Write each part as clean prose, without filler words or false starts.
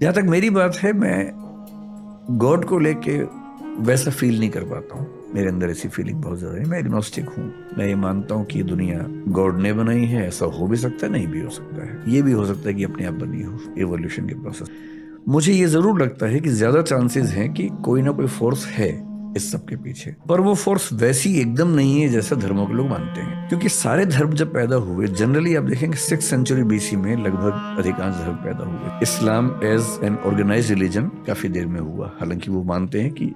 जहाँ तक मेरी बात है, मैं गॉड को लेके वैसा फील नहीं कर पाता हूँ। मेरे अंदर ऐसी फीलिंग बहुत ज्यादा है। मैं एग्नोस्टिक हूँ। मैं ये मानता हूँ कि ये दुनिया गॉड ने बनाई है। ऐसा हो भी सकता है, नहीं भी हो सकता है। ये भी हो सकता है कि अपने आप बनी हो, एवोल्यूशन के प्रोसेस। मुझे ये जरूर लगता है कि ज्यादा चांसेस हैं कि कोई ना कोई फोर्स है इस सब के पीछे, पर वो फोर्स वैसी एकदम नहीं है जैसा धर्मों के लोग मानते हैं। क्योंकि सारे धर्म जब पैदा हुए, जनरली आप देखेंगे 6th सेंचुरी BC में लगभग अधिकांश धर्म पैदा हुए। Islam as an organised religion काफी देर में हुआ। हालांकि वो मानते हैं कि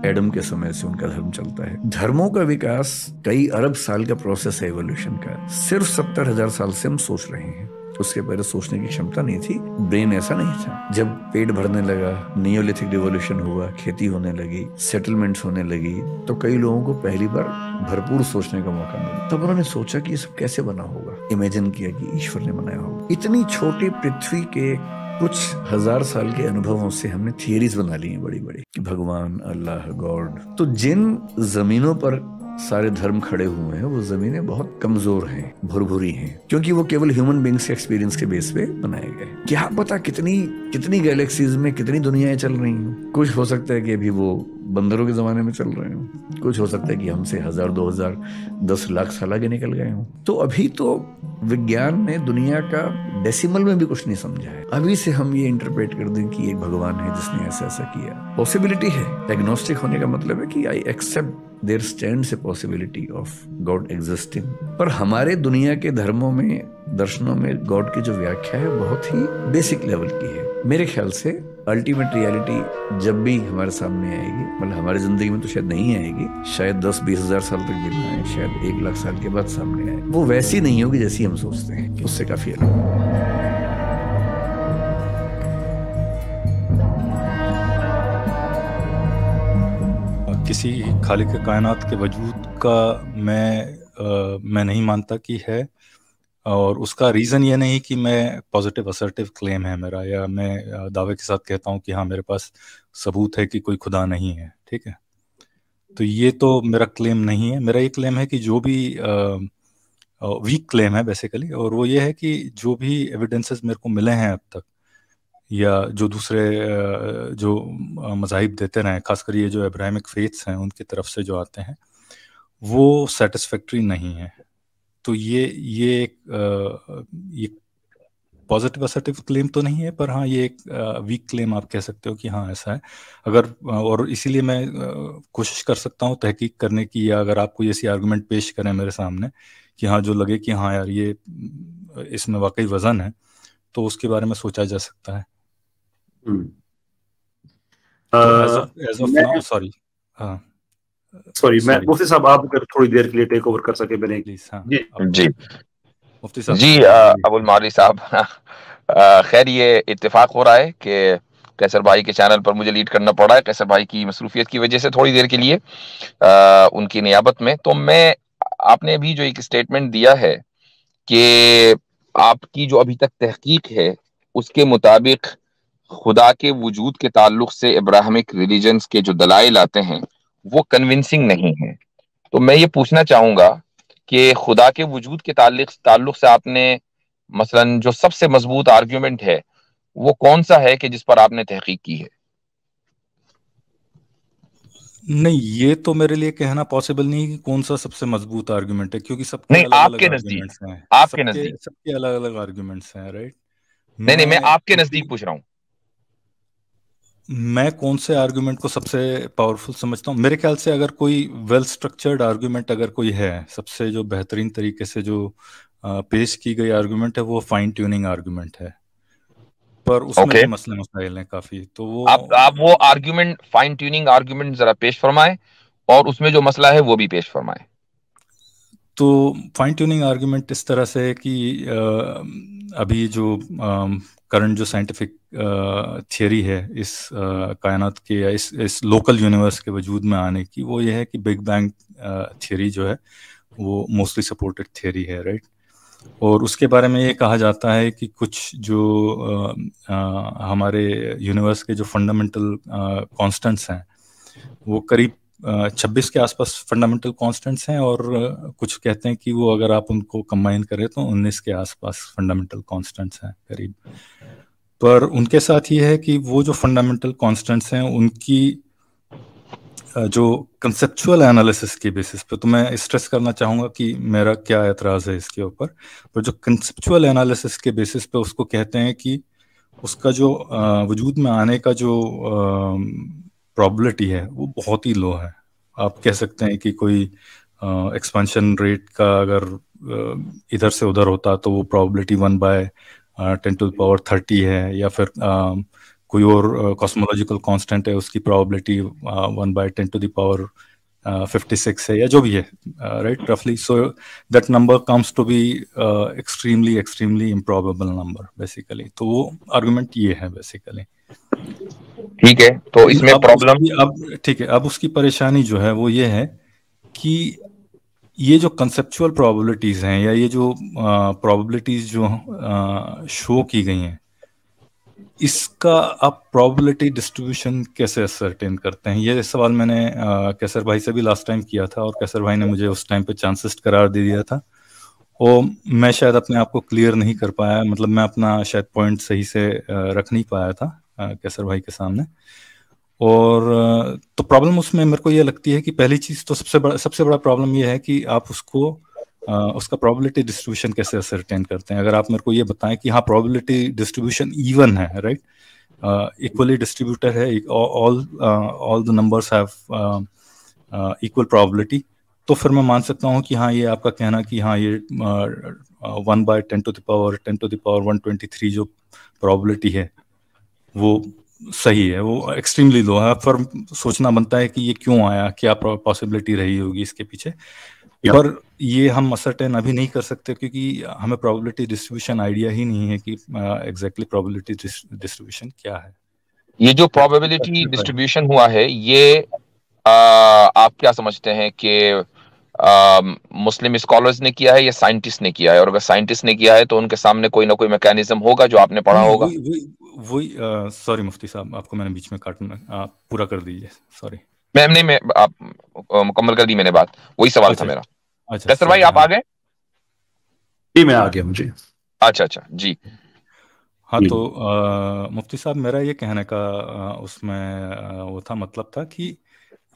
एडम के समय से उनका धर्म चलता है। धर्मों का विकास कई अरब साल का प्रोसेस है एवोल्यूशन का। सिर्फ 70,000 साल से हम सोच रहे हैं। उसके पहले सोचने की क्षमता नहीं थी, ब्रेन ऐसा नहीं था। जब पेट भरने लगा, नियोलिथिक रिवॉल्यूशन हुआ, खेती होने लगी, सेटलमेंट्स होने लगी, तो कई लोगों को पहली बार भरपूर सोचने का मौका मिला। तब उन्होंने सोचा कि ये सब कैसे बना होगा। इमेजिन किया कि ईश्वर ने बनाया होगा। इतनी छोटी पृथ्वी के कुछ हजार साल के अनुभवों से हमने थियरीज बना ली हैं बड़ी बड़ी, कि भगवान, अल्लाह, गॉड। तो जिन जमीनों पर सारे धर्म खड़े हुए हैं, वो जमीनें बहुत कमजोर हैं, भुरभुरी हैं, क्योंकि वो केवल ह्यूमन बींग्स के एक्सपीरियंस के बेस पे बनाए गए। क्या पता कितनी कितनी गैलेक्सीज में कितनी दुनियाएं चल रही हैं। कुछ हो सकता है कि अभी वो बंदरों के जमाने में चल रहे हो, कुछ हो सकता है कि हमसे 1000, 2000, 10 लाख साल आगे निकल गए हों। तो अभी तो विज्ञान ने दुनिया का डेसिमल में भी कुछ नहीं समझा है। अभी से हम ये इंटरप्रेट कर दें कि एक भगवान है जिसने ऐसा ऐसा किया, पॉसिबिलिटी है। एग्नोस्टिक होने का मतलब है कि I accept there stands a possibility of God existing. पर हमारे दुनिया के धर्मों में, दर्शनों में गॉड की जो व्याख्या है बहुत ही बेसिक लेवल की है। मेरे ख्याल से अल्टीमेट रियलिटी जब भी हमारे सामने आएगी, मतलब हमारी जिंदगी में तो शायद नहीं आएगी, शायद 10-20 हजार साल तक भी ना आए, शायद 1 लाख साल के बाद सामने आए, वो वैसी नहीं होगी जैसी हम सोचते हैं, कि उससे काफी अलग। किसी खालिक कायनात के वजूद का मैं नहीं मानता कि है। और उसका रीज़न ये नहीं कि मैं पॉजिटिव असर्टिव क्लेम है मेरा, या मैं दावे के साथ कहता हूँ कि हाँ मेरे पास सबूत है कि कोई खुदा नहीं है। ठीक है, तो ये तो मेरा क्लेम नहीं है। मेरा ये क्लेम है कि जो भी वीक क्लेम है बेसिकली, और वो ये है कि जो भी एविडेंसेस मेरे को मिले हैं अब तक, या जो दूसरे जो मज़ाहिब देते रहे, खासकर ये जो अब्राहमिक फेथ्स हैं उनकी तरफ से जो आते हैं, वो सेटिस्फैक्ट्री नहीं है। तो ये पॉजिटिव असर्टिव क्लेम तो नहीं है, पर हाँ ये एक वीक क्लेम आप कह सकते हो कि हाँ ऐसा है। अगर और इसीलिए मैं कोशिश कर सकता हूँ तहकीक करने की, या अगर आप कोई ऐसी आर्गुमेंट पेश करें मेरे सामने कि हाँ जो लगे कि हाँ यार ये इसमें वाकई वजन है, तो उसके बारे में सोचा जा सकता है। तो एज ऑफ नाउ सॉरी। हाँ मैं मुफ्ती साहब, आप अगर थोड़ी देर के लिए टेक ओवर कर सके मेरे। प्लीज। हाँ जी मुफ्ती साहब जी अबुल मारी साहब, खैर ये इत्तेफाक हो रहा है कि कैसर भाई के चैनल पर मुझे लीड करना पड़ा है, कैसर भाई की मसरूफियत की वजह से थोड़ी देर के लिए उनकी नियाबत में। तो मैं, आपने अभी जो एक स्टेटमेंट दिया है कि आपकी जो अभी तक तहकीक है उसके मुताबिक खुदा के वजूद के ताल्लुक से इब्राहिमिक रिलीजन्स के जो दलाइल आते हैं वो कन्विंसिंग नहीं है। तो मैं ये पूछना चाहूंगा कि खुदा के वजूद के ताल्लुक से आपने मसलन जो सबसे मजबूत आर्ग्यूमेंट है वो कौन सा है कि जिस पर आपने तहकीक की है? नहीं, ये तो मेरे लिए कहना पॉसिबल नहीं कि कौन सा सबसे मजबूत आर्गुमेंट है, क्योंकि सबके नहीं, अलग अलग आपके नजदीक, आर्गुमेंट्स हैं। आपके सबके नजदीक। सबके अलग अलग आर्गुमेंट्स हैं, राइट। नहीं, मैं आपके क्योंकि नजदीक पूछ रहा हूँ। मैं कौन से आर्गुमेंट को सबसे पावरफुल समझता हूँ, मेरे ख्याल से अगर कोई वेल स्ट्रक्चर्ड आर्गुमेंट अगर कोई है, सबसे जो बेहतरीन तरीके से जो पेश की गई आर्गुमेंट है वो फाइन ट्यूनिंग आर्गुमेंट है। पर उसमें भी मसले मसाइल हैं काफी। तो वो आप वो आर्ग्यूमेंट, फाइन ट्यूनिंग आर्ग्यूमेंट जरा पेश फरमाएं, और उसमें जो मसला है वो भी पेश फरमाएं। तो फाइन ट्यूनिंग आर्गुमेंट इस तरह से है कि अभी जो करंट जो साइंटिफिक थियरी है इस कायनात के या इस लोकल यूनिवर्स के वजूद में आने की, वो ये है कि बिग बैंग थियरी जो है वो मोस्टली सपोर्टेड थियरी है, राइट। और उसके बारे में ये कहा जाता है कि कुछ जो हमारे यूनिवर्स के जो फंडामेंटल कांस्टेंट्स हैं वो करीब 26 के आसपास फंडामेंटल कांस्टेंट्स हैं, और कुछ कहते हैं कि वो अगर आप उनको कंबाइन करें तो 19 के आसपास फंडामेंटल कांस्टेंट्स हैं करीब। पर उनके साथ ये है कि वो जो फंडामेंटल कॉन्स्टेंट्स हैं उनकी जो कंसेप्चुअल एनालिसिस के बेसिस पे, तो मैं स्ट्रेस करना चाहूँगा कि मेरा क्या एतराज़ है इसके ऊपर, पर जो कंसेप्चुअल एनालिसिस के बेसिस पे उसको कहते हैं कि उसका जो वजूद में आने का जो प्रॉबिलिटी है वो बहुत ही लो है। आप कह सकते हैं कि कोई एक्सपेंशन रेट का अगर इधर से उधर होता तो वो प्रॉबिलिटी 1/10⁻30 है, या फिर कोई और कॉस्मोलॉजिकल कांस्टेंट है उसकी प्रॉबिलिटी 1/10⁻56 है, या जो भी है, राइट, रफली। So that number comes to be extremely improbable number basically. तो वो आर्गुमेंट ये है बेसिकली। ठीक है, तो इसमें प्रॉब्लम, अब ठीक है, अब उसकी परेशानी जो है वो ये है कि ये जो कंसेप्चुअल प्रोबेबिलिटीज हैं, या ये जो प्रोबेबिलिटीज जो शो की गई हैं, इसका आप प्रोबेबिलिटी डिस्ट्रीब्यूशन कैसे असरटेन करते हैं? ये सवाल मैंने कैसर भाई से भी लास्ट टाइम किया था, और कैसर भाई ने मुझे उस टाइम पे चांसेस करार दे दिया था, और मैं शायद अपने आप को क्लियर नहीं कर पाया, मतलब मैं अपना शायद पॉइंट सही से रख नहीं पाया था कैसर भाई के सामने। और तो प्रॉब्लम उसमें मेरे को ये लगती है कि पहली चीज़ तो सबसे बड़ा प्रॉब्लम ये है कि आप उसको उसका प्रोबेबिलिटी डिस्ट्रीब्यूशन कैसे असरटेन करते हैं। अगर आप मेरे को ये बताएं कि हाँ प्रोबेबिलिटी डिस्ट्रीब्यूशन इवन है, राइट, इक्वली डिस्ट्रीब्यूटेड है, all the numbers have equal probability, तो फिर मैं मान सकता हूँ कि हाँ ये आपका कहना कि हाँ ये 1/10⁻123 जो प्रोबेबिलिटी है वो सही है, वो एक्सट्रीमली लो है। पर सोचना बनता है कि ये क्यों आया, क्या पॉसिबिलिटी रही होगी इसके पीछे, पर ये हम असरटेन अभी नहीं कर सकते क्योंकि हमें प्रोबेबिलिटी डिस्ट्रीब्यूशन आइडिया ही नहीं है कि एग्जैक्टली प्रोबेबिलिटी डिस्ट्रीब्यूशन क्या है। ये जो प्रोबेबिलिटी डिस्ट्रीब्यूशन हुआ है ये आप क्या समझते हैं कि मुस्लिम स्कॉलर्स ने किया है या साइंटिस्ट ने किया है? और अगर साइंटिस्ट ने किया है तो उनके सामने कोई ना कोई मैकेनिज्म होगा जो आपने पढ़ा होगा। वही सॉरी मुफ्ती साहब, आपको मैंने बीच में काटना, आप पूरा कर दीजिए, सॉरी। मैं आप मुकम्मल कर दी मैंने बात, वही सवाल था मेरा। अच्छा कैसर भाई आप आ गए? जी मैं आ गया, मुझे अच्छा जी हाँ। तो मुफ्ती साहब मेरा ये कहने का उसमें वो था, मतलब था कि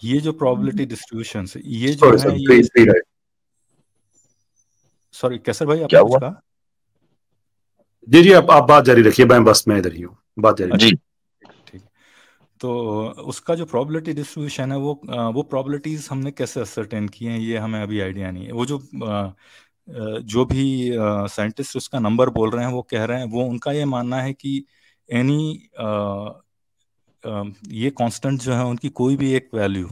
ये जो प्रोबेबिलिटी डिस्ट्रीब्यूशन ये जो है ये, सॉरी कैसर भाई आपने कुछ कहा? जी आप बात जारी रखिए, मैं इधर ही हूँ, बात जारी जी। ठीक, तो उसका जो प्रोबेबिलिटी डिस्ट्रीब्यूशन है वो प्रोबेबिलिटीज हमने कैसे असरटेन किए हैं ये हमें अभी आइडिया नहीं है। वो जो भी साइंटिस्ट उसका नंबर बोल रहे हैं वो कह रहे हैं, वो उनका ये मानना है कि एनी ये कांस्टेंट जो है उनकी कोई भी एक वैल्यू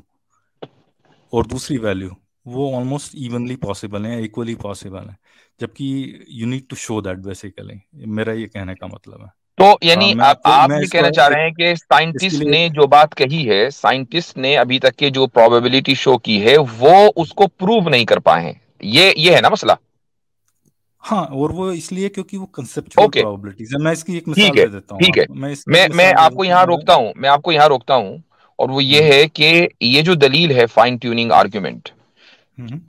और दूसरी वैल्यू वो ऑलमोस्ट इवनली पॉसिबल है, इक्वली पॉसिबल है, जबकि you need to show that basically, मेरा ये कहने का मतलब है। तो यानी आप ये कहना चाह रहे हैं कि साइंटिस्ट ने जो बात कही है, साइंटिस्ट ने अभी तक के जो प्रोबेबिलिटी शो की है वो उसको प्रूव नहीं कर पाए हैं, ये है ना मसला? हाँ, और वो इसलिए क्योंकि वो कंसेप्चुअल प्रोबेबिलिटीज है। मैं इसकी एक मिसाल दे देता हूँ। ठीक है, मैं आपको यहाँ रोकता हूँ, और वो ये है कि ये जो दलील है फाइन ट्यूनिंग आर्ग्यूमेंट,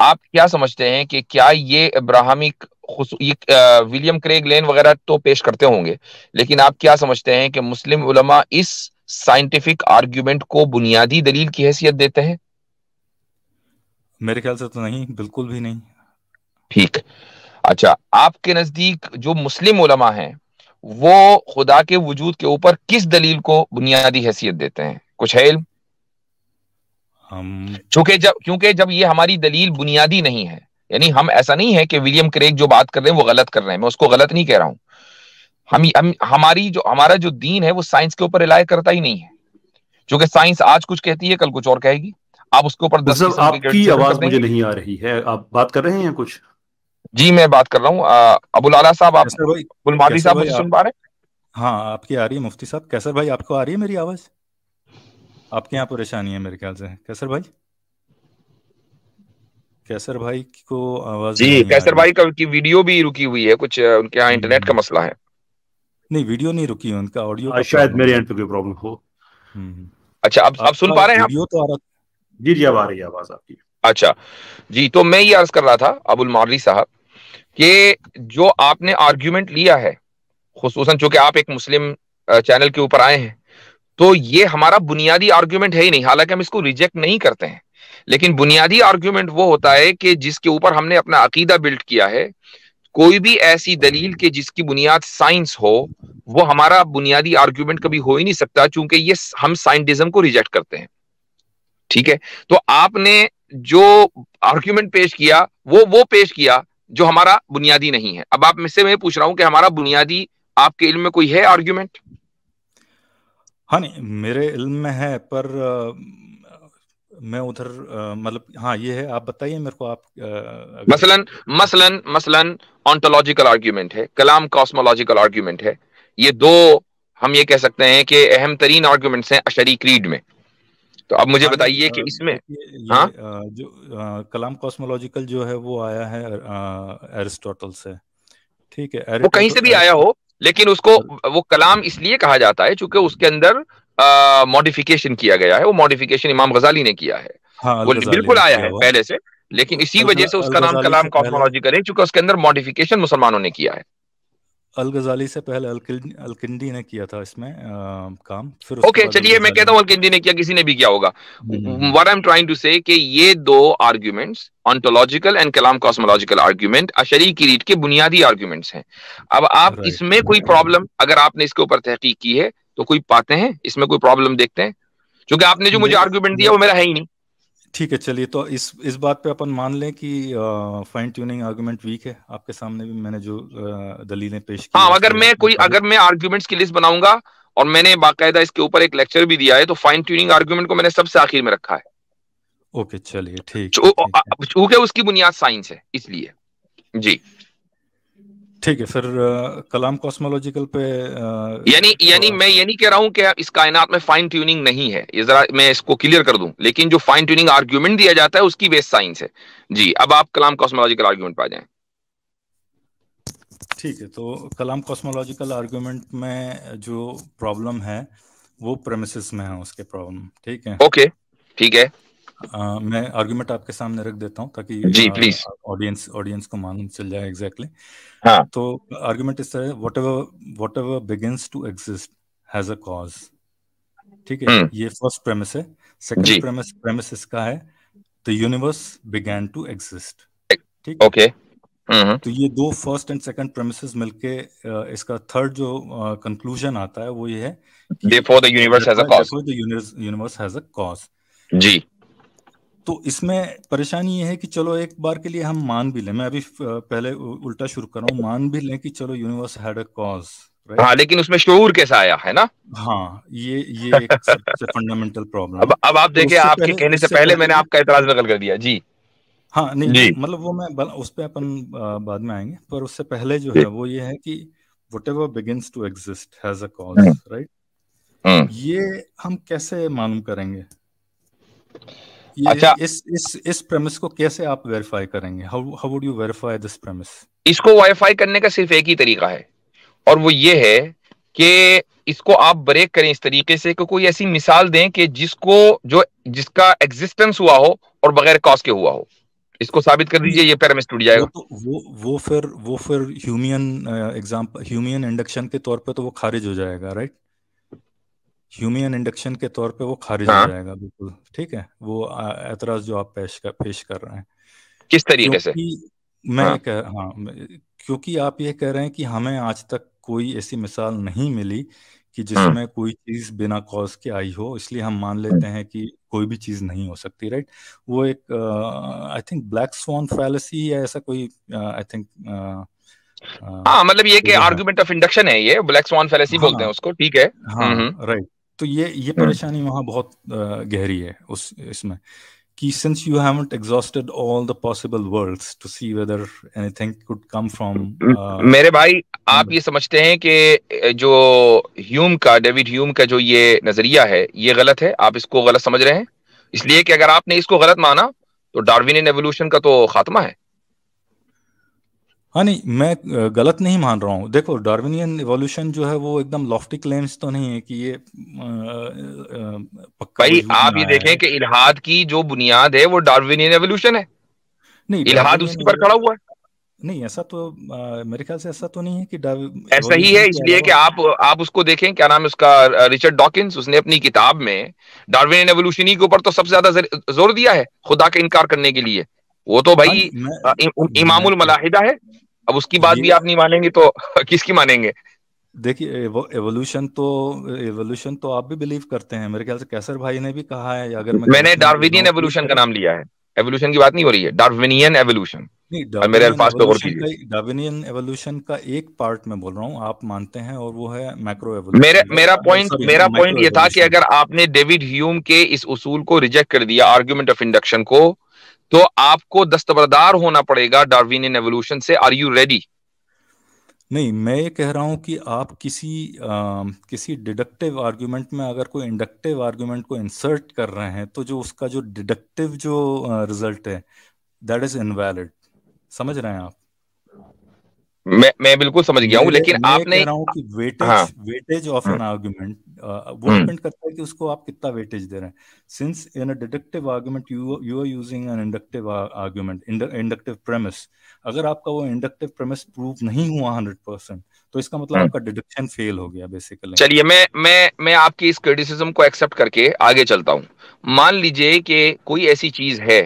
आप क्या समझते हैं कि क्या ये अब्राहमिक, विलियम क्रेग लेन वगैरह तो पेश करते होंगे, लेकिन आप क्या समझते हैं कि मुस्लिम उलमा इस साइंटिफिक आर्ग्यूमेंट को बुनियादी दलील की हैसियत देते हैं? मेरे ख्याल से तो नहीं, बिल्कुल भी नहीं। ठीक, अच्छा, आपके नजदीक जो मुस्लिम उलमा हैं वो खुदा के वजूद के ऊपर किस दलील को बुनियादी हैसियत देते हैं? कुछ है इल्म? क्योंकि जब ये हमारी दलील बुनियादी नहीं है, यानी हम ऐसा नहीं है कि विलियम क्रेग जो बात कर रहे हैं वो गलत कर रहे हैं, मैं उसको गलत नहीं कह रहा हूं। हमारा जो दीन है वो साइंस के ऊपर रिलाय करता ही नहीं है, क्योंकि साइंस आज कुछ कहती है कल कुछ और कहेगी। आप उसके ऊपर 10 किस्म की आपकी आवाज मुझे नहीं आ रही है, आप बात कर रहे हैं कुछ? जी मैं बात कर रहा हूँ। अबुल आला साहब, आप अबुल मादी साहब मुझे सुन पा रहे हैं? हाँ आपकी आ रही है मुफ्ती साहब। कैसर भाई आपको आ रही है मेरी आवाज? आपके यहाँ परेशानी है मेरे ख्याल से। कैसर भाई, कैसर भाई को आवाज जी, कैसर भाई की वीडियो भी रुकी हुई है, कुछ उनके यहाँ इंटरनेट का मसला है। नहीं वीडियो नहीं रुकी है, उनका ऑडियो का शायद मेरे एंड पे कोई प्रॉब्लम हो। अच्छा, अब सुन पा रहे हैं आप? वीडियो तो आ रहा? जी अब आ रही है आवाज आपकी। अच्छा जी, तो मैं ये अर्ज कर रहा था अबुल मार्ली साहब कि जो आपने आर्ग्यूमेंट लिया है, खुसूसन चूंकि आप एक मुस्लिम चैनल के ऊपर आए हैं, तो ये हमारा बुनियादी आर्ग्यूमेंट है ही नहीं। हालांकि हम इसको रिजेक्ट नहीं करते हैं, लेकिन बुनियादी आर्ग्यूमेंट वो होता है कि जिसके ऊपर हमने अपना अकीदा बिल्ड किया है। कोई भी ऐसी दलील के जिसकी बुनियाद साइंस हो, वो हमारा बुनियादी आर्ग्यूमेंट कभी हो ही नहीं सकता, क्योंकि ये हम साइंटिज्म को रिजेक्ट करते हैं। ठीक है, तो आपने जो आर्ग्यूमेंट पेश किया वो पेश किया जो हमारा बुनियादी नहीं है। अब आप मुझसे मैं पूछ रहा हूं कि हमारा बुनियादी आपके इल्म में कोई है आर्ग्यूमेंट? हाँ नहीं, मेरे इल्म में है, पर मैं उधर मतलब हाँ ये है, आप बताइए मेरे को। आप मसलन ऑन्टोलॉजिकल आर्ग्यूमेंट है, कलाम कॉस्मोलॉजिकल आर्ग्यूमेंट है। ये दो हम ये कह सकते हैं कि अहम तरीन आर्ग्यूमेंट्स हैं अशरी क्रीड में। तो अब मुझे बताइए कि इसमें ये जो कलाम कॉस्मोलॉजिकल जो है वो आया है एरिस्टोटल से। ठीक है, वो कहीं से भी आया हो, लेकिन उसको वो कलाम इसलिए कहा जाता है क्योंकि उसके अंदर मॉडिफिकेशन किया गया है। वो मॉडिफिकेशन इमाम गजाली ने किया है। हाँ, वो बिल्कुल आया है पहले से, लेकिन इसी वजह से उसका नाम कलाम कॉस्मोलॉजिकल है क्योंकि उसके अंदर मॉडिफिकेशन मुसलमानों ने किया है। अल-गजाली से पहले अल-किंदी ने किया था इसमें काम। फिर ओके, चलिए मैं कहता हूँ अल-किंदी ने किया, किसी ने भी किया होगा। What I am trying to say कि ये दो आर्ग्यूमेंट्स, ऑन्टोलॉजिकल एंड कलाम कॉस्मोलॉजिकल आर्ग्यूमेंट, अशरी की रीत के बुनियादी आर्ग्यूमेंट्स हैं। अब आप इसमें कोई प्रॉब्लम, अगर आपने इसके ऊपर तहकीक की है तो कोई पाते हैं इसमें कोई प्रॉब्लम देखते हैं? क्योंकि आपने जो मुझे आर्ग्यूमेंट दिया वो मेरा है ही नहीं। ठीक है, चलिए तो इस बात पे अपन मान लें कि फाइन ट्यूनिंग आर्गुमेंट वीक है। आपके सामने भी मैंने जो दलीलें पेश की। हाँ, अगर मैं आर्ग्यूमेंट्स की लिस्ट बनाऊंगा और मैंने बाकायदा इसके ऊपर एक लेक्चर भी दिया है, तो फाइन ट्यूनिंग आर्ग्यूमेंट को मैंने सबसे आखिर में रखा है। ओके, चलिए ठीक, क्योंकि उसकी बुनियाद साइंस है, इसलिए। जी ठीक है, फिर कलाम कॉस्मोलॉजिकल पे यानी मैं ये नहीं कह रहा हूं कि इस कायनात में फाइन ट्यूनिंग नहीं है, ये जरा मैं इसको क्लियर कर दूं। लेकिन जो फाइन ट्यूनिंग आर्ग्यूमेंट दिया जाता है उसकी बेस साइंस है। जी, अब आप कलाम कॉस्मोलॉजिकल आर्ग्यूमेंट पे आ जाएं। ठीक है, तो कलाम कॉस्मोलॉजिकल आर्ग्यूमेंट में जो प्रॉब्लम है वो प्रेमिसेस में है उसके प्रॉब्लम। ठीक है, ओके, ठीक है। मैं आर्गुमेंट आपके सामने रख देता हूं ताकि जी प्लीज ऑडियंस को मालूम चल जाए एग्जैक्टली। हाँ, तो आर्गुमेंट इस तरह, whatever begins to exist has a cause. ठीक है, ये फर्स्ट प्रेमिस है। सेकंड प्रेमिस इसका है the universe began to exist. ठीक है, ओके। तो ये दो फर्स्ट एंड सेकंड प्रेमिसेस मिलके इसका थर्ड जो कंक्लूजन आता है वो ये है कि therefore the universe has a cause। Universe has a cause. जी, तो इसमें परेशानी ये है कि चलो एक बार के लिए हम मान भी लें, मैं अभी पहले उल्टा शुरू कर रहा हूँ, मान भी लें कि चलो universe had a cause, right? हाँ, लेकिन उसमें शऊर कैसा आया है ना? हाँ, ये एक सबसे फंडामेंटल प्रॉब्लम। अब आप देखिए, आपके कहने से पहले मैंने आपका एतराज नकल कर दिया। जी हाँ, नहीं मतलब वो मैं उस पे अपन बाद में आएंगे, पर उससे पहले जो है वो ये है कि whatever begins to exist has a cause, right? ये हम कैसे मालूम करेंगे? अच्छा, इस प्रेमिस को कैसे आप वेरीफाई करेंगे? How would you verify this premise? इसको वेरीफाई करने का सिर्फ एक ही तरीका है, और वो ये है कि इसको आप ब्रेक करें इस तरीके से कि कोई ऐसी मिसाल दें कि जिसका एग्जिस्टेंस हुआ हो और बगैर कॉज के हुआ हो। इसको साबित कर दीजिए, ये प्रेमिस टूट जाएगा। वो फिर ह्यूमियन इंडक्शन के तौर पे तो वो खारिज हो जाएगा, राइट? ह्यूमियन इंडक्शन के तौर पे वो खारिज हो जाएगा, बिल्कुल ठीक है। वो एतराज जो आप पेश कर रहे हैं, किस तरीके से? क्योंकि आप ये कह रहे हैं कि हमें आज तक कोई ऐसी मिसाल नहीं मिली कि जिसमें कोई चीज बिना कॉज के आई हो, इसलिए हम मान लेते हैं कि कोई भी चीज नहीं हो सकती, राइट? वो एक I think black swan fallacy या ऐसा कोई आई थिंक हाँ, मतलब ये कि आर्गुमेंट ऑफ इंडक्शन है, ये ब्लैक स्वान फैलेसी बोलते हैं उसको। ठीक है, हाँ, राइट। तो ये परेशानी वहां बहुत गहरी है इसमें कि since you haven't exhausted all the possible worlds to see whether anything could come from मेरे भाई, आप ये समझते हैं कि जो डेविड ह्यूम का जो ये नजरिया है ये गलत है? आप इसको गलत समझ रहे हैं इसलिए कि अगर आपने इसको गलत माना तो डार्विनियन एवोल्यूशन का तो खात्मा है। हाँ, नहीं, मैं गलत नहीं मान रहा हूँ। देखो, डार्विनियन इवोल्यूशन जो है वो एकदम लॉफ्टी क्लेम्स तो नहीं है कि ये पक्का। भाई आप ये देखें कि इल्हाद की जो बुनियाद है वो डार्विनियन एवोल्यूशन है। नहीं, इल्हाद उसी पर खड़ा हुआ है। नहीं, ऐसा तो मेरे ख्याल से ऐसा तो नहीं है कि ऐसा ही है, इसलिए कि आप उसको देखें, क्या नाम है उसका, रिचर्ड डॉकिंस, उसने अपनी किताब में डार्विनियन एवोल्यूशन के ऊपर तो सबसे ज्यादा जोर दिया है खुदा का इनकार करने के लिए। वो तो भाई इमामुल मलाहिदा है। अब उसकी बात भी आप नहीं मानेंगे तो किसकी मानेंगे? देखिए, एवोल्यूशन तो आप भी बिलीव करते हैं, मेरे ख्याल से कैसर भाई ने भी कहा है, अगर मैंने डार्विनियन एवोल्यूशन का नाम लिया है, एवोल्यूशन की बात नहीं हो रही है, डार्विनियन एवोल्यूशन। नहीं, मेरे अल्फाज पे गौर कीजिए। डार्विनियन एवोल्यूशन का एक पार्ट में बोल रहा हूँ, आप मानते हैं, और वो है मैक्रो एवोल्यूशन। मेरा पॉइंट ये था कि अगर आपने डेविड ह्यूम के इस उसूल को रिजेक्ट कर दिया, आर्गुमेंट ऑफ इंडक्शन को, तो आपको दस्तबरदार होना पड़ेगा डार्विनियन एवोल्यूशन से। Are you ready? नहीं, मैं ये कह रहा हूँ कि आप किसी डिडक्टिव आर्गुमेंट में अगर कोई इंडक्टिव आर्गुमेंट को इंसर्ट कर रहे हैं, तो जो उसका जो डिडक्टिव जो रिजल्ट है, दैट इज इनवैलिड। समझ रहे हैं आप? मैं बिल्कुल समझ गया हूँ, लेकिन मैं आपने कह रहा हूँ कि वेटेज ऑफ एन आर्गुमेंट, वो डिपेंड करता है कि उसको आप कितना वेटेज दे रहे हैं। Since in a deductive argument you are using an inductive argument, inductive premise, अगर आपका वो इंडक्टिव प्रेमिस प्रूव नहीं हुआ 100%, तो इसका मतलब आपका डिडक्शन फेल हो गया बेसिकली। चलिए, मैं आपकी इस क्रिटिसिज्म को एक्सेप्ट करके आगे चलता हूँ। मान लीजिए कि कोई ऐसी चीज है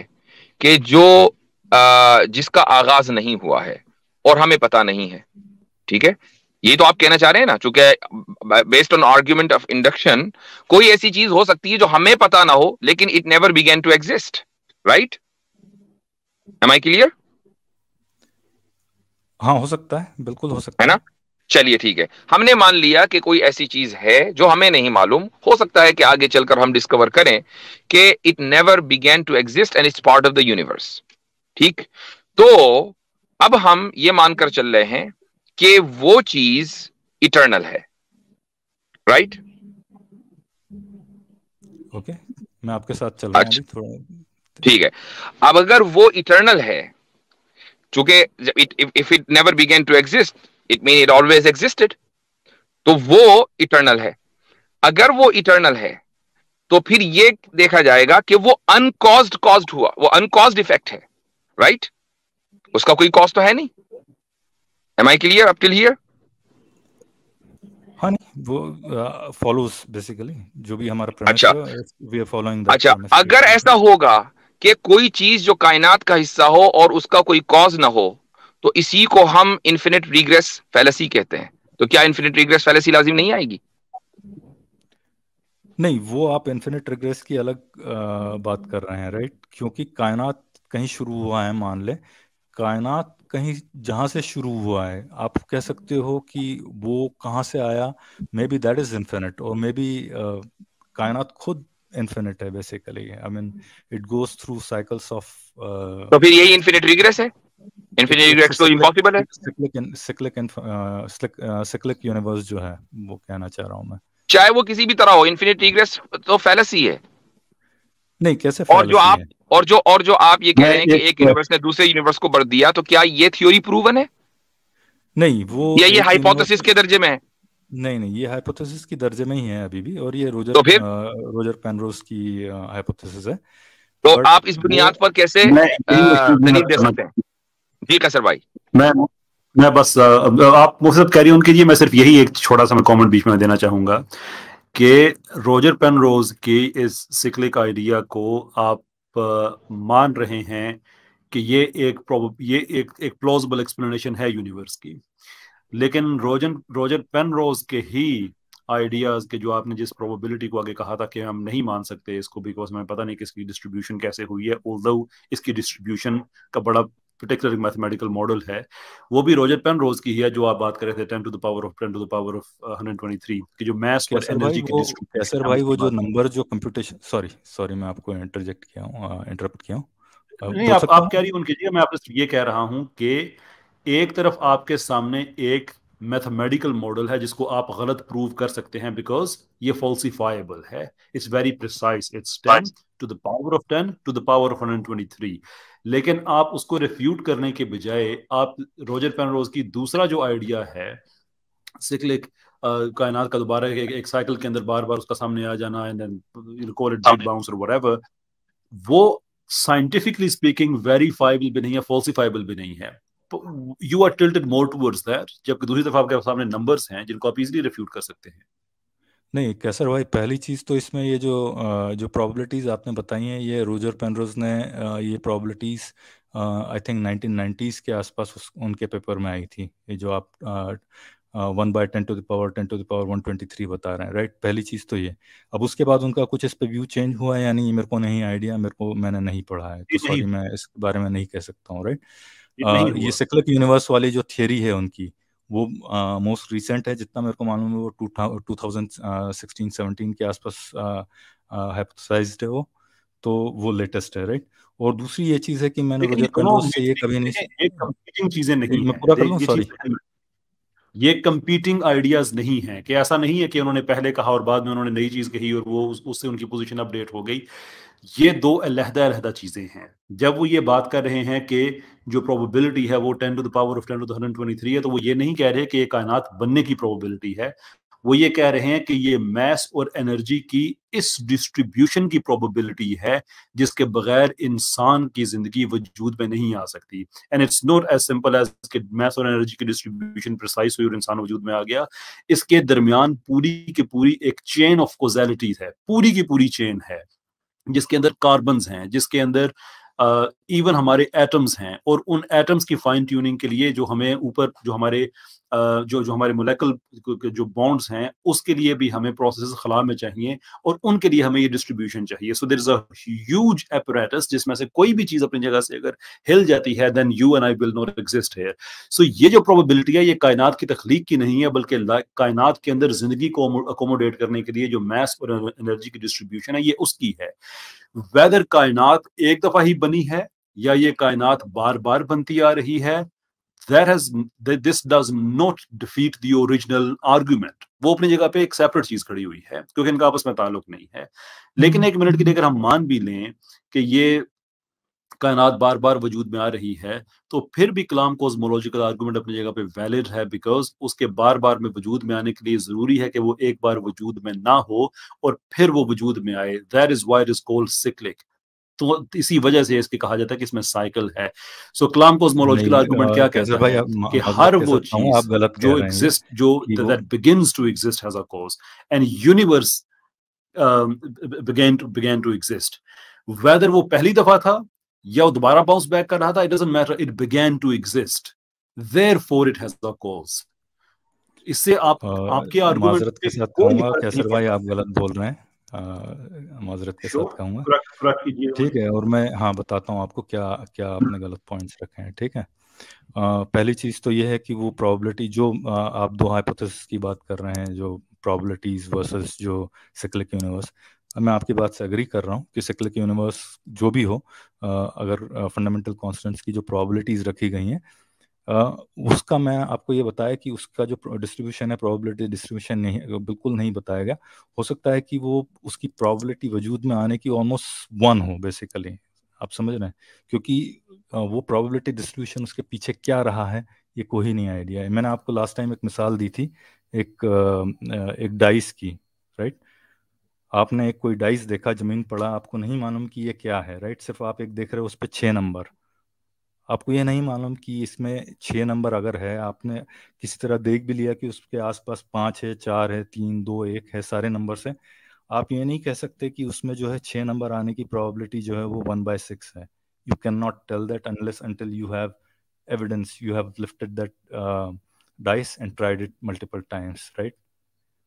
कि जो जिसका आगाज नहीं हुआ है और हमें पता नहीं है, ठीक है? ये तो आप कहना चाह रहे हैं ना, चूंकि based on argument of induction कोई ऐसी चीज हो सकती है जो हमें पता ना हो, लेकिन it never began to exist, right? Am I clear? हाँ, हो सकता है, बिल्कुल हो सकता है ना? चलिए ठीक है, हमने मान लिया कि कोई ऐसी चीज है जो हमें नहीं मालूम, हो सकता है कि आगे चलकर हम डिस्कवर करें कि it never began to exist and it's part of the universe, ठीक? तो अब हम ये मानकर चल रहे हैं कि वो चीज इटर्नल है, राइट? ओके, मैं आपके साथ चल रहा हूँ अभी थोड़ा। ठीक है, अब अगर वो इटर्नल है, चूंकि if it never began to exist it mean it always existed, तो वो इटर्नल है। अगर वो इटर्नल है तो फिर ये देखा जाएगा कि वो कॉज्ड हुआ, वो अनकॉज्ड इफेक्ट है, राइट? उसका कोई कॉज तो है नहीं। Am I clear up till here? हाँ, नहीं, वो फॉलोज बेसिकली जो भी हमारा अच्छा, वी आर फॉलोइंग दैट। अच्छा, अगर ऐसा होगा कि कोई चीज जो कायनात का हिस्सा हो और उसका कोई कॉज ना हो, तो इसी को हम इन्फिनिट रिग्रेस फैलेसी कहते हैं। तो क्या इन्फिनिट रिग्रेस फैलेसी लाजिम नहीं आएगी? नहीं, वो आप इन्फिनिट रिग्रेस की अलग बात कर रहे हैं, राइट? क्योंकि कायनात कहीं शुरू हुआ है, मान ले कायनात कहीं जहां से शुरू हुआ है, आप कह सकते हो कि वो कहाँ से आया, may be that is infinite, और मे बी कायनात खुद इन्फिनिट है basically. I mean it goes through cycles of. तो फिर यही इन्फिनिट रिग्रेस है? इन्फिनिट रिग्रेस तो इम्पॉसिबल है। सिक्लिक यूनिवर्स जो है, वो कहना चाह रहा हूं मैं। चाहे वो किसी भी तरह हो, इन्फिनिट रिग्रेस तो फैलेसी है। नहीं, कैसे फैलेसी है? और जो आप ये कह रहे हैं कि एक यूनिवर्स ने दूसरे यूनिवर्स को बढ़ दिया, तो क्या ये थ्योरी प्रूवन है? नहीं, वो या ये हाइपोथेसिस के दर्जे में है? नहीं, ये हाइपोथेसिस की दर्जे में ही है अभी भी, और ये रोजर पेनरोज की हाइपोथेसिस है। तो आप इस बुनियाद पर कैसे दलील दे सकते हैं? जी कैसर भाई। मैं बस आप मुझसे कैरी ऑन कीजिए, मैं सिर्फ यही एक छोटा सा मैं कमेंट बीच में देना चाहूंगा कि रोजर पेनरोज के इस सिक्लिक आइडिया को आप मान रहे हैं कि ये एक प्लॉजिबल एक्सप्लेनेशन है यूनिवर्स की, लेकिन रोजर पेनरोज के ही आइडियाज के जो आपने जिस प्रोबेबिलिटी को आगे कहा था कि हम नहीं मान सकते इसको बिकॉज हमें पता नहीं कि इसकी डिस्ट्रीब्यूशन कैसे हुई है, ऑल्दो इसकी डिस्ट्रीब्यूशन का बड़ा पर्टिकुलर मैथमेटिकल मॉडल है, वो भी रोजर पेनरोज की ही है, जो आप बात कर रहे थे 10 to the power of 123 की जो मास और एनर्जी की डिस्ट्रीब्यूशन। कैसर भाई, वो जो नंबर जो कंप्यूटेशन, सॉरी मैं आपको इंटरप्ट किया हूं। नहीं, आप कैरी ऑन कीजिए, मैं आपसे ये कह रहा हूं कि एक तरफ आपके सामने एक मैथमेटिकल मॉडल है जिसको आप गलत प्रूव कर सकते हैं बिकॉज ये फॉल्सिफाइबल है, it's very precise, it's 10 to the power of 10 to the power of 123, लेकिन आप उसको रिफ्यूट करने के बजाय आप रोजर पेनरोज की दूसरा जो आइडिया है सिक्लिक कायनात का दोबारा एक साइकिल के अंदर बार बार उसका सामने आ जाना and then you call it big bounce और व्हाटएवर, वो साइंटिफिकली स्पीकिंग वेरीफाइबल भी नहीं है, फॉल्सिफाइबल भी नहीं है। You are tilted more towards that, जबकि दूसरी तरफ आपके सामने नंबर्स हैं जिनको आप इजीली रिफ्यूट कर सकते हैं। नहीं कैसर भाई, पहली चीज़ तो इसमें ये जो प्रोबेबिलिटीज़ आपने बताई हैं, ये रोजर पेनरोज ने ये प्रोबेबिलिटीज़ आई थिंक 1990s के आसपास उनके पेपर में आई थी। ये जो आप 1/10⁻123 बता रहे हैं, राइट। पहली चीज़ तो ये। अब उसके बाद उनका कुछ इस पे व्यू चेंज हुआ है या नहीं, मेरे को नहीं आइडिया, मैंने नहीं पढ़ा है, तो सॉरी मैं इस बारे में नहीं कह सकता हूँ, राइट। ये सिक्लिक यूनिवर्स वाली जो थियरी है उनकी, वो मोस्ट रिसेंट है, जितना मेरे को मालूम है वो 2016-17 के आसपास हाइपोथेसाइज्ड है वो, तो वो लेटेस्ट है, राइट। और दूसरी ये चीज़ है कि मैंने रोजर पेनरोज से ये कभी नहीं, एक कंपीटिंग चीजें नहीं मैं है, पूरा कर लूँ, सॉरी। ये कंपीटिंग आइडियाज नहीं है, कि ऐसा नहीं है कि उन्होंने पहले कहा और बाद में उन्होंने नई चीज कही और वो उससे उनकी पोजीशन अपडेट हो गई। ये दो अलग-अलग चीजें हैं। जब वो ये बात कर रहे हैं कि जो प्रोबेबिलिटी है वो 10 to the power of 10 to the 123 है, तो वो ये नहीं कह रहे कि ये कायनात बनने की प्रोबेबिलिटी है। वो ये कह रहे हैं कि ये मैस और एनर्जी की इस डिस्ट्रीब्यूशन की प्रोबेबिलिटी है जिसके बगैर इंसान की जिंदगी वजूद में नहीं आ सकती। And it's not as simple as कि मैस और एनर्जी की डिस्ट्रीब्यूशन प्रिसाइज हुई और इंसान वजूद में आ गया। इसके दरमियान पूरी की पूरी एक चेन ऑफ कॉजेलिटीज है, पूरी की पूरी चेन है, जिसके अंदर कार्बन्स हैं, जिसके अंदर इवन हमारे एटम्स हैं, और उन एटम्स की फाइन ट्यूनिंग के लिए जो हमें ऊपर जो हमारे जो हमारे मोलेकुलर जो बॉन्ड्स हैं उसके लिए भी हमें प्रोसेस खला में चाहिए, और उनके लिए हमें ये डिस्ट्रीब्यूशन चाहिए। So there is a huge apparatus जिसमें से कोई भी चीज अपनी जगह से अगर हिल जाती है then you and I will not exist here. So ये जो प्रोबेबिलिटी है ये कायनात की तख्लीक की नहीं है, बल्कि कायनात के अंदर जिंदगी को अकोमोडेट करने के लिए जो मैस और एनर्जी की डिस्ट्रीब्यूशन है ये उसकी है। वेदर कायनात एक दफा ही बनी है या ये कायनात बार बार बनती आ रही है, this does not defeat the original argument। वो अपनी जगह पे एक सेपरेट चीज खड़ी हुई है क्योंकि इनका आपस में ताल्लुक नहीं है। लेकिन एक मिनट के लिए अगर हम मान भी लें कि ये कायनात बार बार वजूद में आ रही है, तो फिर भी कलाम कॉस्मोलॉजिकल आर्गुमेंट अपनी जगह पे वैलिड है, बिकॉज उसके बार बार में वजूद में आने के लिए जरूरी है कि वो एक बार वजूद में ना हो और फिर वो वजूद में आए। That is why it is called cyclic. तो इसी वजह से इसके कहा जाता है कि इसमें साइकिल है। सो कलाम कॉस्मोलॉजिकल आर्गुमेंट क्या कहता भाई, है आप कि माजरत हर के वो साथ कहूँ, चीज आप गलत जो कह रहे हैं एग्जिस्ट जो कि वो that begins to exist has a cause and universe began to exist, whether वो पहली दफा था या वो दोबारा बाउंस बैक कर रहा था, it doesn't matter, it began to exist, therefore it has a cause। इससे आपके आर्गुमेंट माजरत के साथ कहूँगा कैसर भाई, आप गलत बोल रहे हैं, माजरत के साथ कहूँगा, ठीक है। और मैं हाँ बताता हूँ आपको क्या क्या आपने गलत पॉइंट्स रखे हैं, ठीक है। पहली चीज़ तो ये है कि वो प्रोबेबिलिटी जो आप दो हाइपोथेसिस की बात कर रहे हैं, जो प्रोबेबिलिटीज वर्सेस जो सिक्लिक यूनिवर्स, मैं आपकी बात से एग्री कर रहा हूँ कि सिक्लिक यूनिवर्स जो भी हो, अगर फंडामेंटल कॉन्स्टेंट्स की जो प्रोबेबिलिटीज रखी गई हैं, उसका मैं आपको ये बताया कि उसका जो डिस्ट्रीब्यूशन है, प्रोबेबिलिटी डिस्ट्रीब्यूशन नहीं, बिल्कुल नहीं बताया गया। हो सकता है कि वो उसकी प्रोबेबिलिटी वजूद में आने की ऑलमोस्ट 1 हो बेसिकली, आप समझ रहे हैं, क्योंकि वो प्रोबेबिलिटी डिस्ट्रीब्यूशन उसके पीछे क्या रहा है ये कोई नहीं आइडिया है। मैंने आपको लास्ट टाइम एक मिसाल दी थी एक डाइस की, राइट। आपने एक कोई डाइस देखा, जमीन पड़ा, आपको नहीं मालूम कि ये क्या है, राइट। सिर्फ आप एक देख रहे हो उस पर 6 नंबर, आपको ये नहीं मालूम कि इसमें 6 नंबर अगर है, आपने किसी तरह देख भी लिया कि उसके आसपास 5 है, 4 है, 3, 2, 1 है, सारे नंबर से, आप ये नहीं कह सकते कि उसमें जो है 6 नंबर आने की प्रोबेबिलिटी जो है वो 1/6 है। You can not tell that unless until you have evidence, you have lifted that dice and tried it multiple times, right.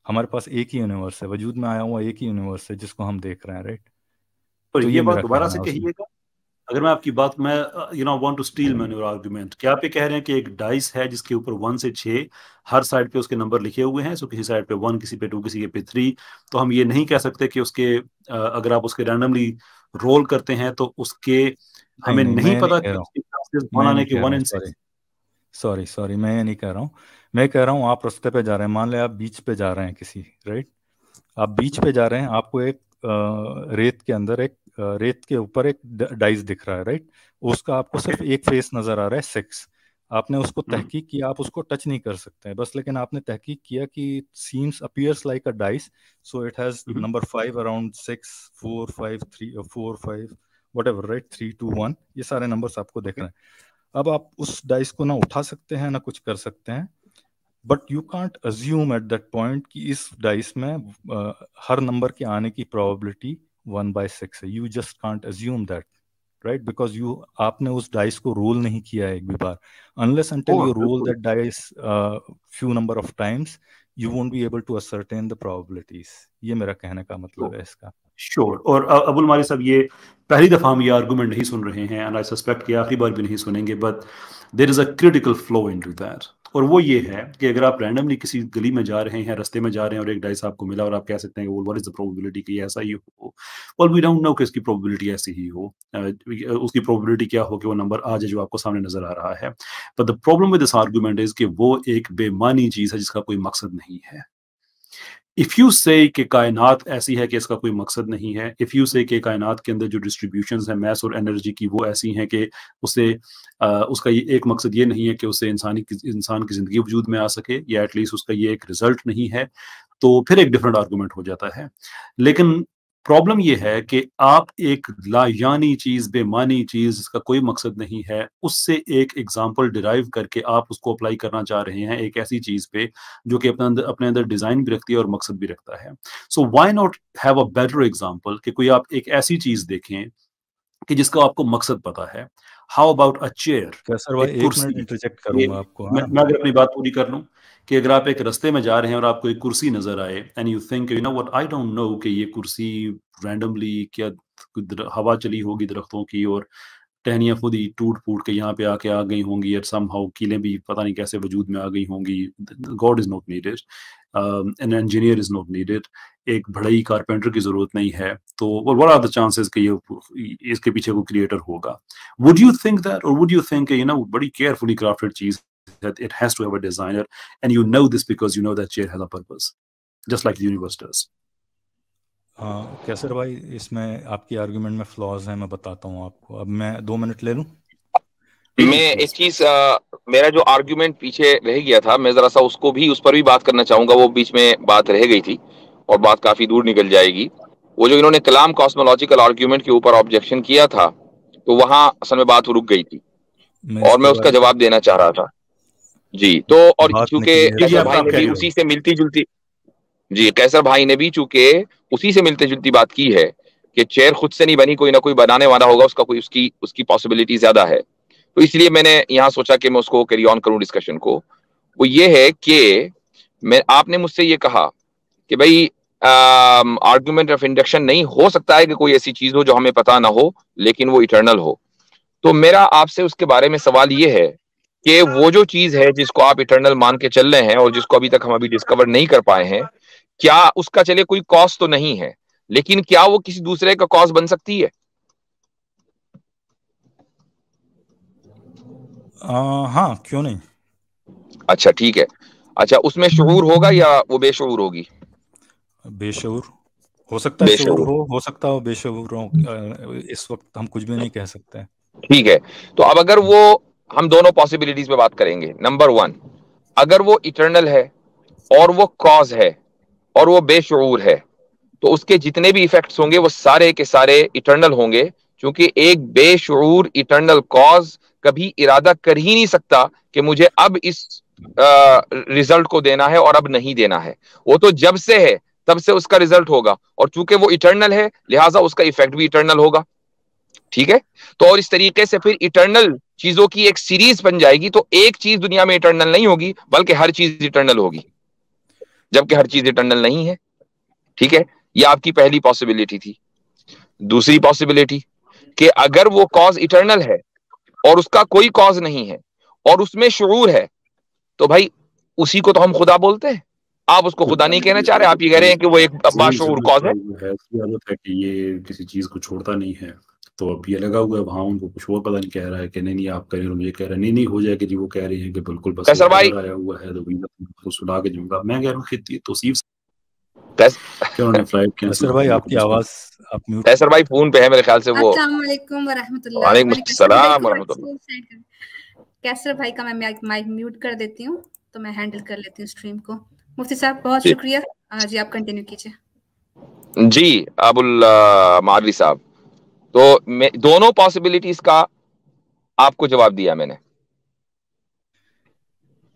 हमारे पास एक ही यूनिवर्स है, वजूद में आया हुआ एक ही यूनिवर्स है जिसको हम देख रहे हैं, राइट। पर तो ये बात मेरा दोबारा कहना से है उसमें। कहिएगा, अगर मैं आपकी बात में want to steel man your argument, क्या आप ये कह रहे हैं कि एक डाइस है जिसके ऊपर 1 से 6 हर साइड पे उसके नंबर लिखे हुए हैं, सो किसी साइड पे 1, किसी पे 2, किसी पे 3, तो हम ये नहीं कह सकते कि उसके अगर आप उसके रैंडमली रोल करते हैं तो उसके हमें नहीं पता कि उसके चांसेस 1 आने के 1 in 6। सॉरी, मैं ये नहीं कह रहा हूँ। मैं कह रहा हूँ आप रास्ते पे जा रहे हैं, मान ले आप बीच पे जा रहे हैं किसी, राइट। आप बीच पे जा रहे हैं, आपको एक रेत के अंदर एक रेत के ऊपर एक डाइस दिख रहा है, राइट। उसका आपको सिर्फ एक फेस नजर आ रहा है 6। आपने उसको तहकीक किया, आप उसको टच नहीं कर सकते हैं बस, लेकिन आपने तहकीक किया कि seems appears like a dice, so it has number 5 around 6, 4, 5, 3, 4, 5 whatever, right, 3, 2, 1, ये सारे नंबर्स आपको दिख रहे हैं। अब आप उस डाइस को ना उठा सकते हैं ना कुछ कर सकते हैं, but you can't assume at that point कि इस डाइस में हर नंबर के आने की प्रोबेबिलिटी 1/6 है। You just can't assume that, right, because आपने उस डाइस को रोल नहीं किया है एक भी बार। Unless until you roll that dice few number of times, you won't be able to ascertain the probabilities. ये मेरा कहने का मतलब है इसका। श्योर। और अबुल मारी साहब, ये पहली दफा हम ये आर्गुमेंट नहीं सुन रहे हैं, एंड आई सस्पेक्ट कि आखिरी बार भी नहीं सुनेंगे, but there is a critical flaw into that. और वो ये है कि अगर आप रैंडमली किसी गली में जा रहे हैं, रास्ते में जा रहे हैं और एक डाइस आपको मिला और आप कह सकते हैं कि व्हाट इज द प्रोबेबिलिटी कि ऐसा ही हो, वेल वी डोंट नो कि इसकी प्रोबेबिलिटी ऐसी ही हो। उसकी प्रोबेबिलिटी क्या हो कि वो नंबर आ जाए जो आपको सामने नजर आ रहा है। But the problem with this argument is कि वो एक बेमानी चीज है जिसका कोई मकसद नहीं है। इफ यू से कि कायनात ऐसी है कि इसका कोई मकसद नहीं है, इफ यू से कि कायनात के अंदर जो डिस्ट्रीब्यूशंस है मैस और एनर्जी की वो ऐसी हैं कि उससे उसका ये एक मकसद ये नहीं है कि उससे इंसान की ज़िंदगी वजूद में आ सके, या एटलीस्ट उसका ये एक रिजल्ट नहीं है, तो फिर एक डिफरेंट आर्गूमेंट हो जाता है। लेकिन प्रॉब्लम ये है कि आप एक लायानी चीज, बेमानी चीज, जिसका कोई मकसद नहीं है, उससे एक एग्जाम्पल डिराइव करके आप उसको अप्लाई करना चाह रहे हैं एक ऐसी चीज पे जो कि अपने अंदर डिजाइन भी रखती है और मकसद भी रखता है। So why not have a better example कि कोई आप एक ऐसी चीज देखें कि जिसका आपको मकसद पता है। हाउ अबाउट अ चेयर, कैसर भाई, एक मिनट इंटरजेक्ट करूंगा आपको। मैं अगर अपनी बात पूरी कर लूं कि अगर आप एक रास्ते में जा रहे हैं और आपको एक कुर्सी नजर आए and you think you know what, I don't know कि ये कुर्सी रैंडमली क्या हवा चली होगी दरख्तों की और टहनियां खुद ही टूट फूट के यहाँ पे आके आ गई होंगी, या समहाउ कीलें भी पता नहीं कैसे वजूद में आ गई होंगी। God is not needed, an engineer is not needed, एक बढ़ई कारपेंटर की जरूरत नहीं है। तो व्हाट आर द चांसेस कि ये इसके पीछे कोई क्रिएटर होगा? वुड यू थिंक दैट, और would you think you know बड़ी केयरफुली क्राफ्टेड चीज that it has to have a designer, and you know this because you know that chair has a purpose, just like the universe does. कैसर भाई, इसमें आपकी argument में flaws हैं, मैं बताता हूँ आपको। अब मैं 2 मिनट ले लूं? मैं एक चीज, मेरा जो आर्गुमेंट पीछे रह गया था, मैं जरा सा उस पर भी बात करना चाहूंगा। वो बीच में बात रह गई थी और बात काफी दूर निकल जाएगी। वो जो इन्होंने कलाम कॉस्मोलॉजिकल आर्गुमेंट के ऊपर ऑब्जेक्शन किया था, तो वहां असल में बात रुक गई थी और मैं उसका जवाब देना चाह रहा था। जी, तो और चूंकि कैसर भाई ने भी उसी से मिलती जुलती कैसर भाई ने भी चूंकि उसी से मिलती जुलती बात की है कि चेयर खुद से नहीं बनी, कोई ना कोई बनाने वाला होगा, उसका कोई उसकी पॉसिबिलिटी ज्यादा है। तो इसलिए मैंने यहाँ सोचा कि मैं उसको कैरी ऑन करूं डिस्कशन को। वो ये है कि आपने मुझसे ये कहा कि भाई आर्गुमेंट ऑफ इंडक्शन नहीं हो सकता है कि कोई ऐसी चीज हो जो हमें पता ना हो लेकिन वो इटर्नल हो। तो मेरा आपसे उसके बारे में सवाल ये है कि वो जो चीज है जिसको आप इटर्नल मान के चल रहे हैं और जिसको अभी तक हम अभी डिस्कवर नहीं कर पाए हैं, क्या उसका चले कोई कॉज तो नहीं है, लेकिन क्या वो किसी दूसरे का कॉज बन सकती है? हाँ, क्यों नहीं। अच्छा, ठीक है। अच्छा, उसमें शऊर होगा या वो बेशऊर होगी? बेशऊर हो सकता है, शऊर हो सकता हो, बेशऊर हो, इस वक्त हम कुछ भी नहीं कह सकते। ठीक है, तो अब अगर वो, हम दोनों पॉसिबिलिटीज पे बात करेंगे। नंबर 1, अगर वो इटर्नल है और वो कॉज है और वो बेशऊर है, तो उसके जितने भी इफेक्ट्स होंगे वो सारे के सारे इटर्नल होंगे, क्योंकि एक बेशऊर इटर्नल कॉज कभी इरादा कर ही नहीं सकता कि मुझे अब इस रिजल्ट को देना है और अब नहीं देना है। वो तो जब से है तब से उसका रिजल्ट होगा, और चूंकि वो इटर्नल है लिहाजा उसका इफेक्ट भी इटर्नल होगा। ठीक है, तो और इस तरीके से फिर इटर्नल चीजों की एक सीरीज बन जाएगी। तो एक चीज दुनिया में इटर्नल नहीं होगी बल्कि हर चीज इटर्नल होगी, जबकि हर चीज इटर्नल नहीं है। ठीक है, यह आपकी पहली पॉसिबिलिटी थी। दूसरी पॉसिबिलिटी कि अगर वो कॉज इटर्नल है और उसका कोई कॉज नहीं है और उसमें शऊर है, तो भाई उसी को तो हम खुदा बोलते हैं। आप उसको खुदा नहीं कहना चाह रहे, आप ये कह रहे हैं कि वो एक बाशऊर कॉज है। ये किसी चीज को छोड़ता नहीं है, तो अब ये लगा हुआ है वहां, उनको कुछ और पता नहीं कह रहा है कि नहीं आप कह रहे हो, ये कह रहे नहीं हो जाएगा जी, वो कह रही है कि बिल्कुल बस आया हुआ है तो सुना के जाऊंगा। मैं कह रहा हूँ कि तौसीफ भाई आपकी आवाज आप म्यूट। कैसर भाई फोन पे है मेरे ख्याल से वो। अस्सलाम वालेकुम वरहमतुल्लाह। वालेकुम अस्सलाम वरहमतुल्लाह। कैसर भाई का मैं माइक म्यूट कर देती हूँ तो मैं हैंडल कर लेती हूँ स्ट्रीम को। मुफ्ती साहब बहुत शुक्रिया जी, आप कंटिन्यू कीजिए। जी अबुल मादवी साहब, तो मैं दोनों पॉसिबिलिटीज का आपको जवाब दिया मैंने।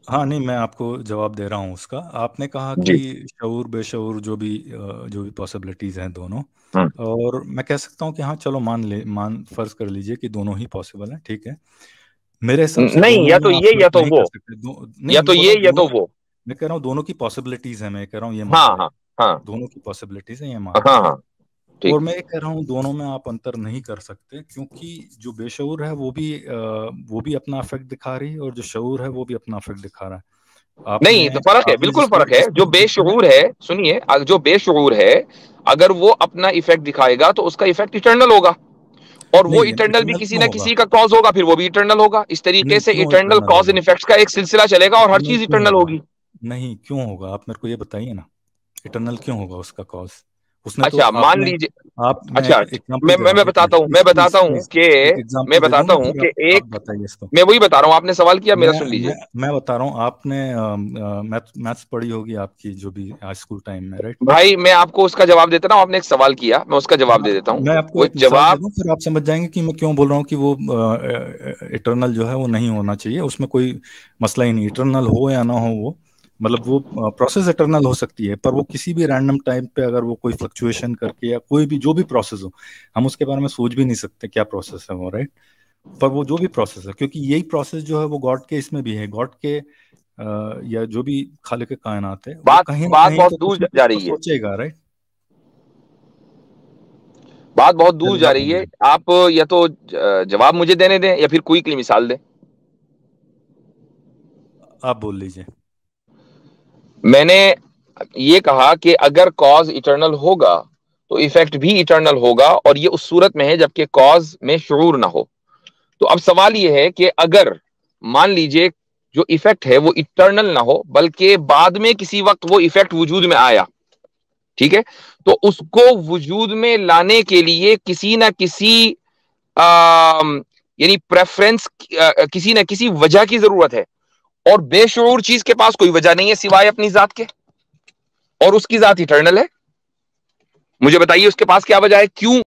हाँ नहीं, मैं आपको जवाब दे रहा हूँ उसका। आपने कहा जी। कि शऊर बेशऊर जो भी पॉसिबिलिटीज हैं दोनों, हम्म। और मैं कह सकता हूँ कि हाँ चलो मान फर्ज कर लीजिए कि दोनों ही पॉसिबल हैं, ठीक है। मेरे हिसाब से नहीं, दोनों या में तो आप ये या फर्क तो नहीं वो, कर सकते। नहीं, या मैं तो बोल ये रहा हूँ या दोनों, तो वो। मैं कह रहा हूँ दोनों की पॉसिबिलिटीज है, मैं कह रहा हूँ ये मान हाँ लें, हाँ हाँ दोनों की पॉसिबिलिटीज है ये मान लें। हाँ हाँ, ठीक। और मैं ये कह रहा हूँ दोनों में आप अंतर नहीं कर सकते, क्योंकि जो बेशऊर है वो भी अपना इफेक्ट दिखा रही है, और जो शऊर है वो भी अपना इफेक्ट दिखा रहा है। नहीं, तो फर्क है, आपने बिल्कुल फर्क है। जो बेशऊर है, सुनिए, जो बेशऊर है अगर वो अपना इफेक्ट दिखाएगा तो उसका इफेक्ट इटर्नल होगा, और वो नहीं, इटर्नल भी इटर्नल किसी क्यों ना होगा? किसी का कॉज होगा, फिर वो भी इटर्नल होगा। इस तरीके नहीं, से क्यों इटर्नल इटर्नल कॉज होगा? एंड इफेक्ट्स का एक सिलसिला चलेगा और हर इटर्नल चीज क्यों इटर्नल होगा? होगी। नहीं, क्यों होगा? आप मेरे को ये बताइए ना, इटर्नल क्यों होगा उसका कॉज? उसने तो अच्छा, मान आपने लीजिए, आप मैं अच्छा, एक एग्जांपल दे रहा मैं हूँ, एक बताता मिनट हूँ, प्लीज प्लीज प्लीज, एक मैं एग्जांपल दे बताता दूंगा, हूँ फिर कि आप एक, बताइए इसको। मैं वही बता रहा हूँ, आपने सवाल किया, मेरा मैं सुन लीजिए। मैं बता रहा हूँ, आपने मैथ्स पढ़ी होगी आपकी जो भी आज स्कूल टाइम में, राइट? भाई मैं आपको उसका जवाब देता हूँ, आपने एक सवाल किया, मैं उसका जवाब दे देता हूँ। मैं आपको वो एक मिसाल दे जवाब, दूं, फिर आप समझ जाएंगे कि मैं क्यों बोल रहा हूँ कि वो इटर्नल जो है वो नहीं होना चाहिए, उसमें कोई मसला ही नहीं, इटर्नल हो या ना हो वो, मतलब वो प्रोसेस इटर्नल हो सकती है, पर वो किसी भी रैंडम टाइम पे अगर वो कोई फ्लक्चुएशन करके या कोई भी जो भी प्रोसेस हो, हम उसके बारे में सोच भी नहीं सकते क्या प्रोसेस है वो, राइट? पर वो जो भी प्रोसेस है, क्योंकि यही प्रोसेस जो है वो गॉड के इसमें भी है, गॉड के या जो भी खालिक कायनात है, वो बात कहीं ना बात कहीं बहुत तो कुछ दूर ना जा कुछ तो रही है, सोचेगा, राइट? बात बहुत दूर चलिए जा आप रही है। बोलिए। आप या तो जवाब मुझे देने दें या फिर क्विकली मिसाल दें। आप बोल लीजिए। मैंने ये कहा कि अगर कॉज इटर्नल होगा तो इफेक्ट भी इटर्नल होगा, और ये उस सूरत में है जबकि कॉज में शुऊर ना हो। तो अब सवाल ये है कि अगर मान लीजिए जो इफेक्ट है वो इटर्नल ना हो, बल्कि बाद में किसी वक्त वो इफेक्ट वजूद में आया, ठीक है, तो उसको वजूद में लाने के लिए किसी ना किसी यानी प्रेफरेंस, किसी ना किसी वजह की जरूरत है, और बेशऊर चीज के पास कोई वजह नहीं है सिवाय अपनी जात के, और उसकी जात इटर्नल है। मुझे बताइए उसके पास क्या वजह है, क्यों